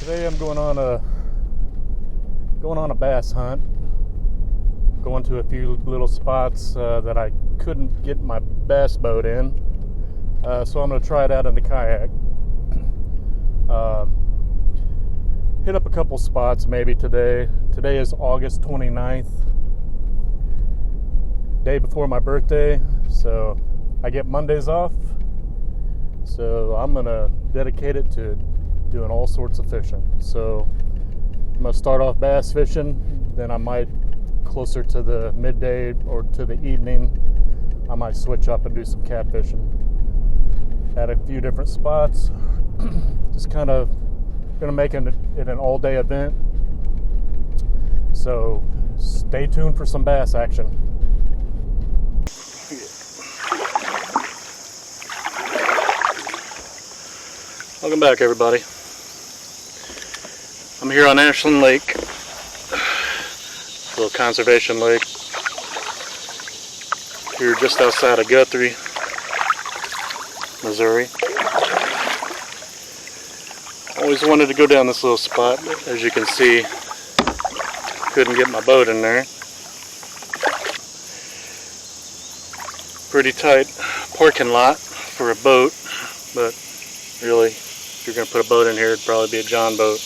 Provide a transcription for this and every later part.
Today I'm going on a bass hunt. Going to a few little spots that I couldn't get my bass boat in, so I'm going to try it out in the kayak. Hit up a couple spots maybe today. Today is August 29th, day before my birthday, so I get Mondays off. So I'm going to dedicate it to doing all sorts of fishing. So I'm going to start off bass fishing, then I might, closer to the midday or to the evening, I might switch up and do some catfishing at a few different spots. Just kind of going to make it an all-day event. So stay tuned for some bass action. Welcome back, everybody. I'm here on Ashland Lake, a little conservation lake here just outside of Guthrie, Missouri. Always wanted to go down this little spot, but as you can see, couldn't get my boat in there. Pretty tight parking lot for a boat, but really, if you're going to put a boat in here, it'd probably be a John boat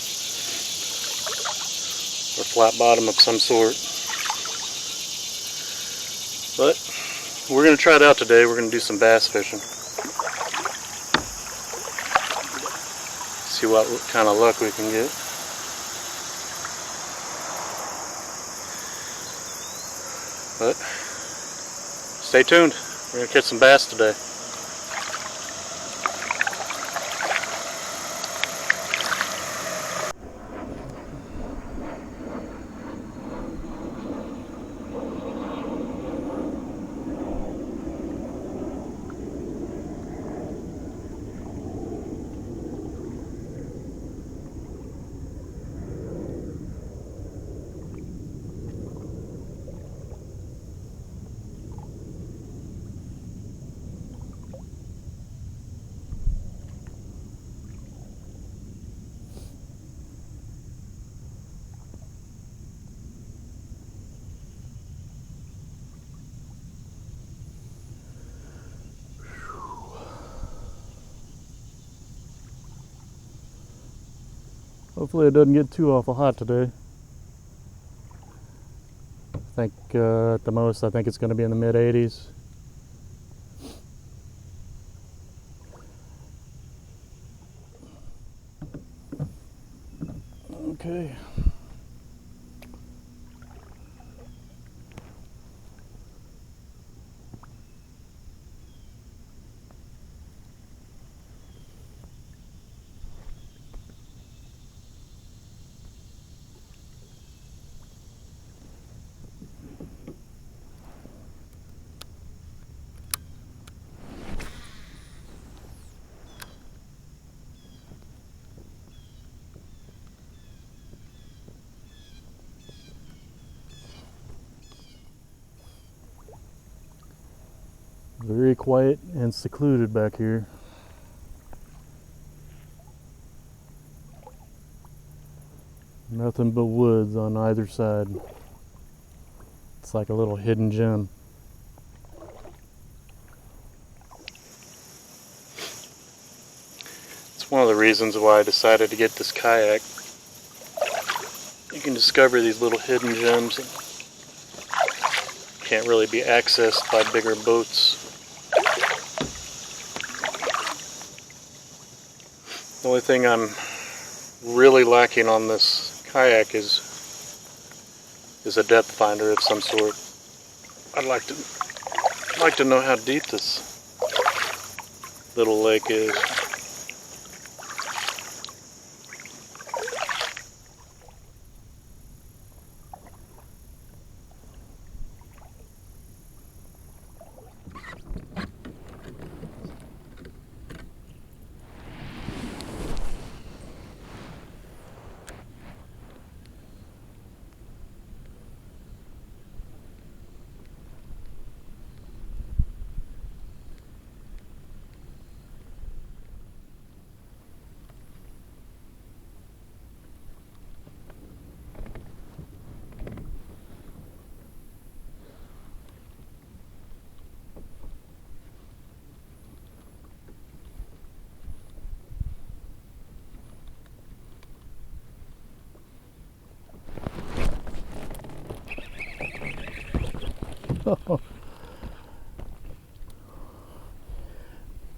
or flat bottom of some sort. But we're going to try it out today. We're going to do some bass fishing. See what kind of luck we can get. But stay tuned. We're going to catch some bass today. Hopefully it doesn't get too awful hot today. I think at the most, I think it's going to be in the mid-80s. Okay. Very quiet and secluded back here. Nothing but woods on either side. It's like a little hidden gem. It's one of the reasons why I decided to get this kayak. You can discover these little hidden gems that can't really be accessed by bigger boats. The only thing I'm really lacking on this kayak is a depth finder of some sort. I'd like to know how deep this little lake is.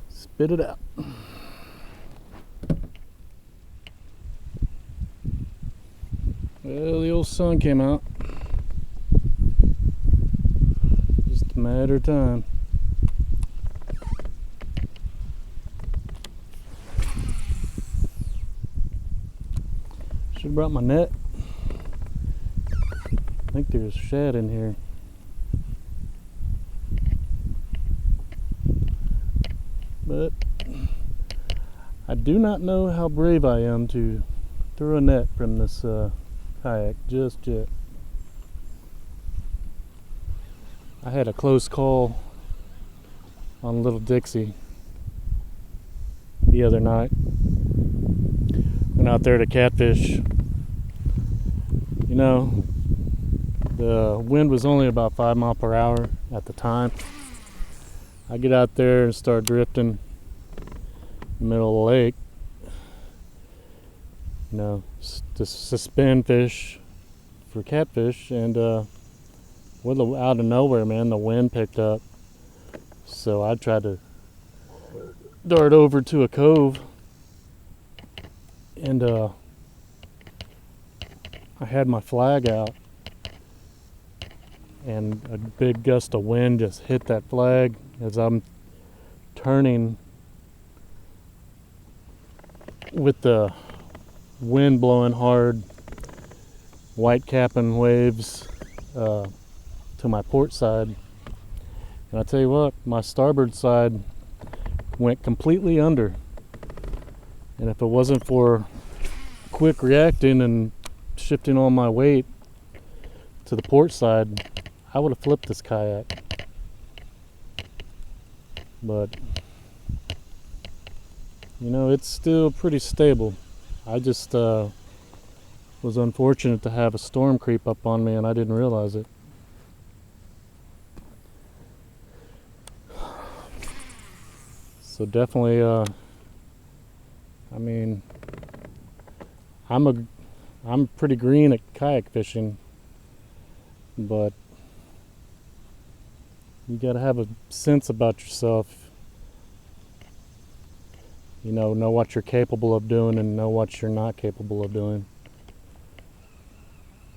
Spit it out. Well, the old sun came out. Just a matter of time. Should have brought my net. I think there's shad in here. But I do not know how brave I am to throw a net from this kayak just yet. I had a close call on Little Dixie the other night. Went out there to catfish. You know, the wind was only about 5 miles per hour at the time. I get out there and start drifting in the middle of the lake. You know, to suspend fish for catfish, and out of nowhere, man, the wind picked up. So I tried to dart over to a cove, and I had my flag out, and a big gust of wind just hit that flag as I'm turning with the wind blowing hard, white capping waves to my port side. And I tell you what, my starboard side went completely under. And if it wasn't for quick reacting and shifting all my weight to the port side, I would have flipped this kayak. But you know, it's still pretty stable. I just was unfortunate to have a storm creep up on me, and I didn't realize it. So definitely, I mean, I'm pretty green at kayak fishing, but you gotta have a sense about yourself. You know what you're capable of doing and know what you're not capable of doing.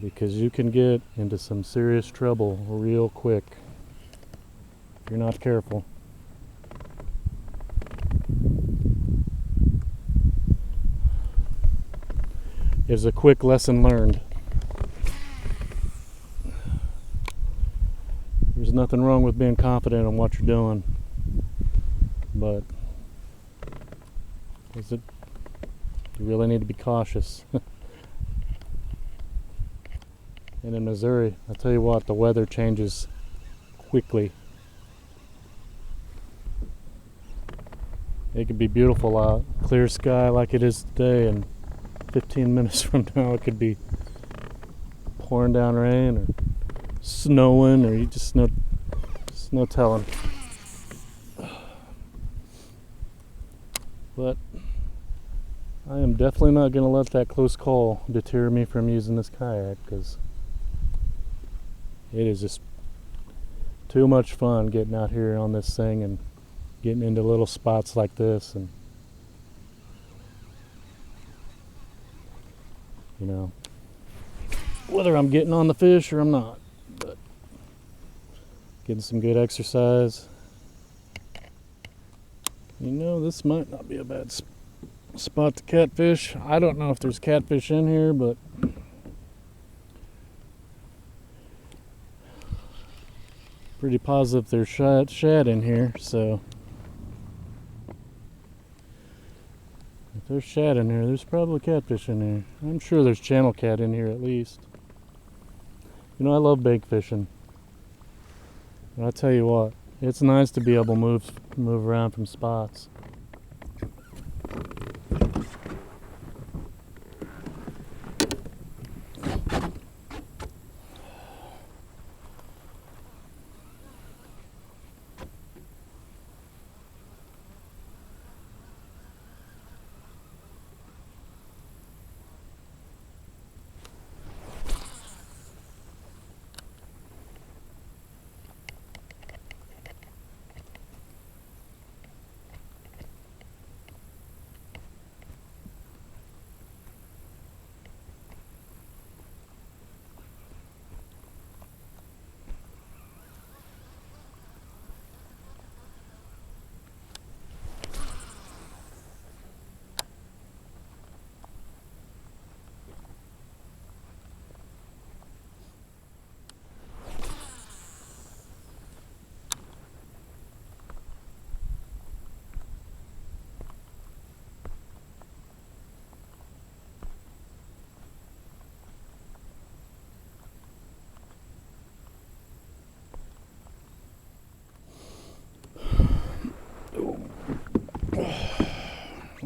Because you can get into some serious trouble real quick if you're not careful. It's a quick lesson learned. There's nothing wrong with being confident in what you're doing, but you really need to be cautious. And in Missouri, I'll tell you what, the weather changes quickly. It could be beautiful out, clear sky like it is today, and 15 minutes from now it could be pouring down rain or snowing, or you just no telling. But I am definitely not going to let that close call deter me from using this kayak, because it is just too much fun getting out here on this thing and getting into little spots like this, and you know, whether I'm getting on the fish or I'm not, but getting some good exercise. You know, this might not be a bad spot to catfish. I don't know if there's catfish in here, but pretty positive there's shad in here. So if there's shad in here, there's probably catfish in here. I'm sure there's channel cat in here at least. You know, I love bait fishing, and I tell you what, it's nice to be able to move around from spots.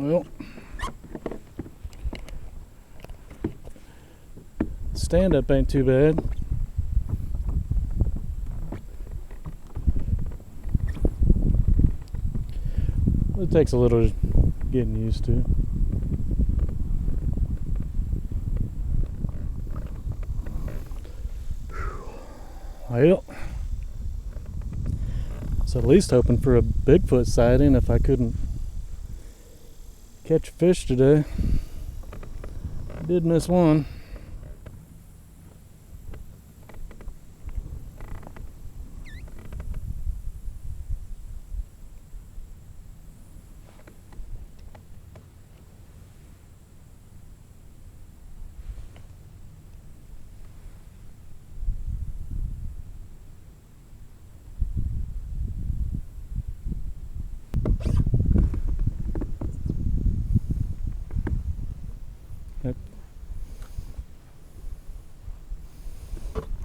Well, stand up ain't too bad. It takes a little getting used to. Well, I was at least hoping for a Bigfoot sighting if I couldn't catch fish today. I did miss one.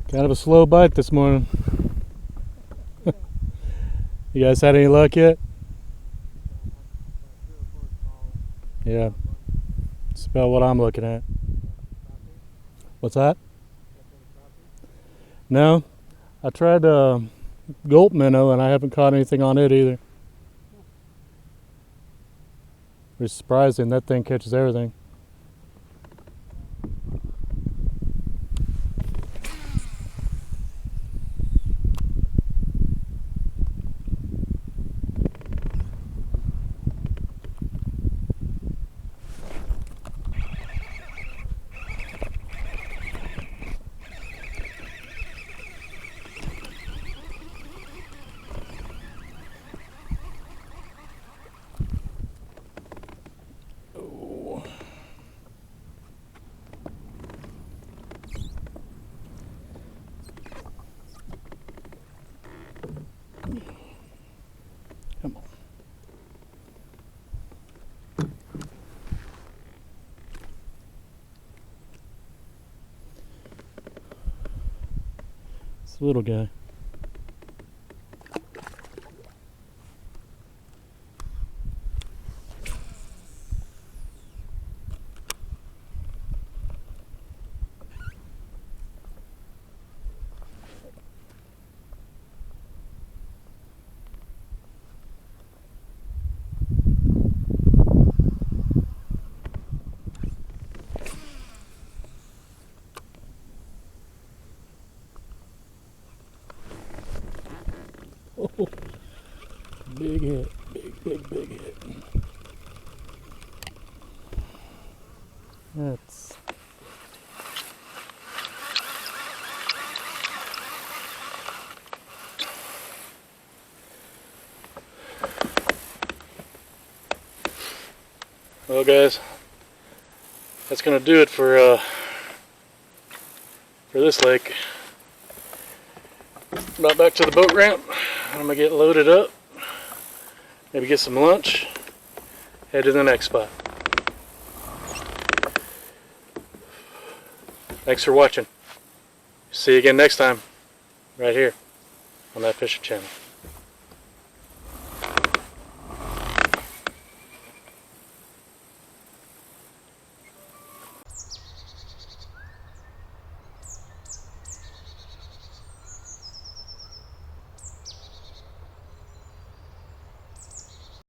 Kind of a slow bite this morning. You guys had any luck yet? Yeah. It's about what I'm looking at. What's that? No. I tried gulp minnow and I haven't caught anything on it either. It's surprising that thing catches everything. Come on. It's a little guy. Oh, big hit, big hit. That's well, guys, that's gonna do it for this lake. About back to the boat ramp. I'm gonna get loaded up, maybe get some lunch, head to the next spot. Thanks for watching. See you again next time, right here on that fishing channel.